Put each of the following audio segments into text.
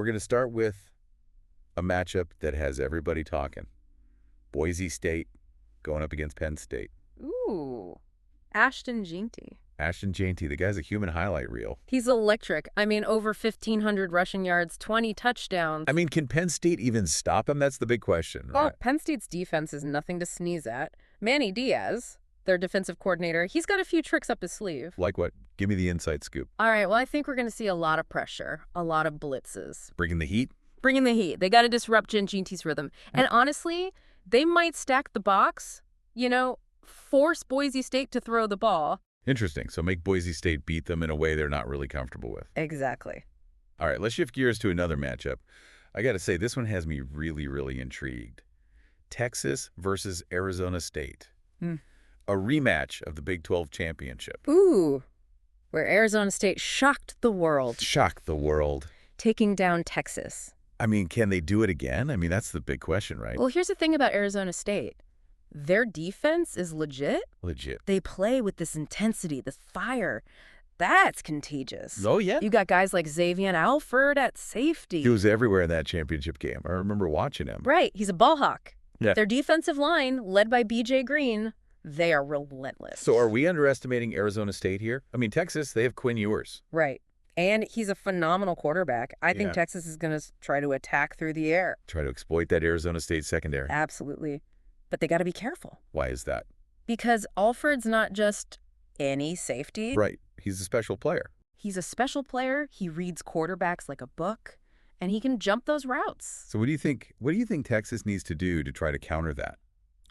we're going to start with a matchup that has everybody talking. Boise State going up against Penn State. Ooh, Ashton Jeanty. Ashton Jeanty, the guy's a human highlight reel. He's electric. I mean, over 1,500 rushing yards, 20 touchdowns. I mean, can Penn State even stop him? That's the big question, right? Oh, Penn State's defense is nothing to sneeze at. Manny Diaz, their defensive coordinator, he's got a few tricks up his sleeve. Like what? Give me the inside scoop. All right, well, I think we're going to see a lot of pressure, a lot of blitzes. Bringing the heat? Bringing the heat. They got to disrupt Jeanty's rhythm. And honestly, they might stack the box, force Boise State to throw the ball. Interesting. So make Boise State beat them in a way they're not really comfortable with. Exactly. All right, let's shift gears to another matchup. I got to say, this one has me really, really intrigued. Texas versus Arizona State. A rematch of the Big 12 championship. Ooh, where Arizona State shocked the world. Shocked the world. Taking down Texas. I mean, can they do it again? I mean, that's the big question, right? Well, here's the thing about Arizona State. Their defense is legit. Legit. They play with this intensity, this fire. That's contagious. Oh, yeah? You got guys like Xavier Alford at safety. He was everywhere in that championship game. I remember watching him. Right. He's a ball hawk. Yeah. Their defensive line, led by B.J. Green, they are relentless. So are we underestimating Arizona State here? I mean, Texas, they have Quinn Ewers. Right. And he's a phenomenal quarterback. I think Texas is going to try to attack through the air. Try to exploit that Arizona State secondary. Absolutely. But they got to be careful. Why is that? Because Alford's not just any safety. Right. He's a special player. He's a special player. He reads quarterbacks like a book, and he can jump those routes. So what do you think Texas needs to do to try to counter that?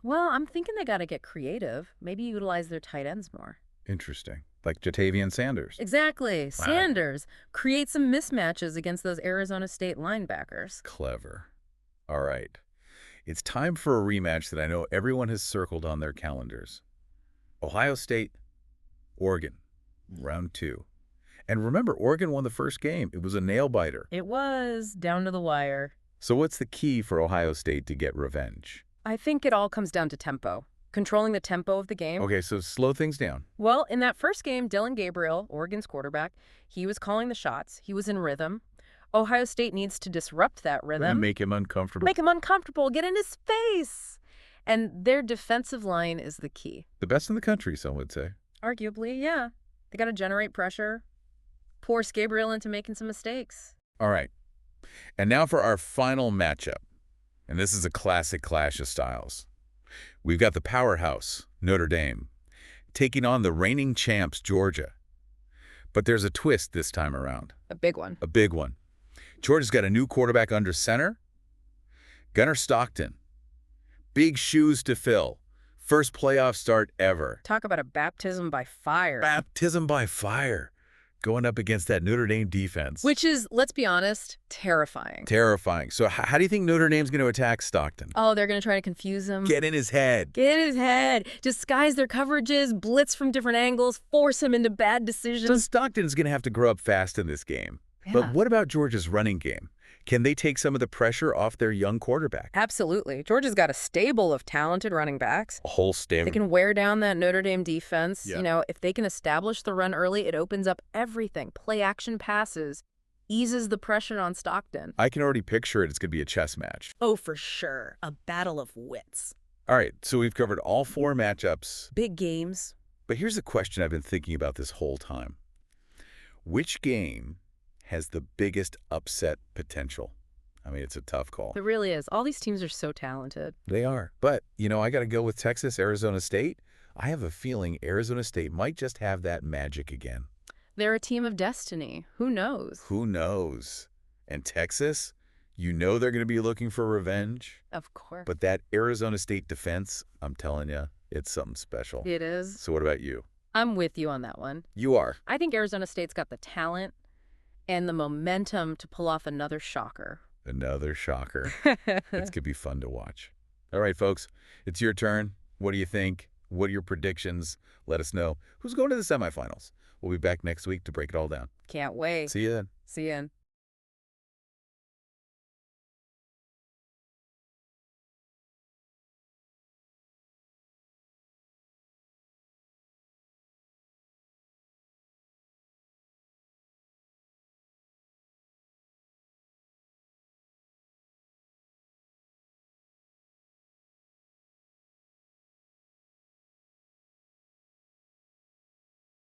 Well, I'm thinking they got to get creative. Maybe utilize their tight ends more. Interesting. Like Jatavian Sanders. Exactly. Wow. Sanders. Create some mismatches against those Arizona State linebackers. Clever. All right. It's time for a rematch that I know everyone has circled on their calendars. Ohio State, Oregon, round 2. And remember, Oregon won the first game. It was a nail-biter. It was down to the wire. So what's the key for Ohio State to get revenge? I think it all comes down to tempo. Controlling the tempo of the game. Okay, so slow things down. Well, in that first game, Dillon Gabriel, Oregon's quarterback, he was calling the shots. He was in rhythm. Ohio State needs to disrupt that rhythm. And make him uncomfortable. Make him uncomfortable. Get in his face. And their defensive line is the key. The best in the country, some would say. Arguably, yeah. They got to generate pressure, force Gabriel into making some mistakes. All right. And now for our final matchup. And this is a classic clash of styles. We've got the powerhouse, Notre Dame, taking on the reigning champs, Georgia. But there's a twist this time around. A big one. A big one. Georgia's got a new quarterback under center, Gunnar Stockton. Big shoes to fill. First playoff start ever. Talk about a baptism by fire. Baptism by fire. Going up against that Notre Dame defense. Which is, let's be honest, terrifying. Terrifying. So how do you think Notre Dame's going to attack Stockton? Oh, they're going to try to confuse him. Get in his head. Get in his head. Disguise their coverages, blitz from different angles, force him into bad decisions. So Stockton's going to have to grow up fast in this game. Yeah. But what about Georgia's running game? Can they take some of the pressure off their young quarterback? Absolutely. Georgia's got a stable of talented running backs. A whole stable. They can wear down that Notre Dame defense. Yeah. If they can establish the run early, it opens up everything. Play action passes, eases the pressure on Stockton. I can already picture it. It's going to be a chess match. Oh, for sure. A battle of wits. All right, so we've covered all 4 matchups. Big games. But here's the question I've been thinking about this whole time. Which game has the biggest upset potential? I mean, it's a tough call. It really is. All these teams are so talented. They are. But, I got to go with Texas, Arizona State. I have a feeling Arizona State might just have that magic again. They're a team of destiny. Who knows? Who knows? And Texas, they're going to be looking for revenge. Of course. But that Arizona State defense, I'm telling you, it's something special. It is. So what about you? I'm with you on that one. You are. I think Arizona State's got the talent and the momentum to pull off another shocker. Another shocker. It's going to be fun to watch. All right, folks, it's your turn. What do you think? What are your predictions? Let us know. Who's going to the semifinals? We'll be back next week to break it all down. Can't wait. See you then. See you then.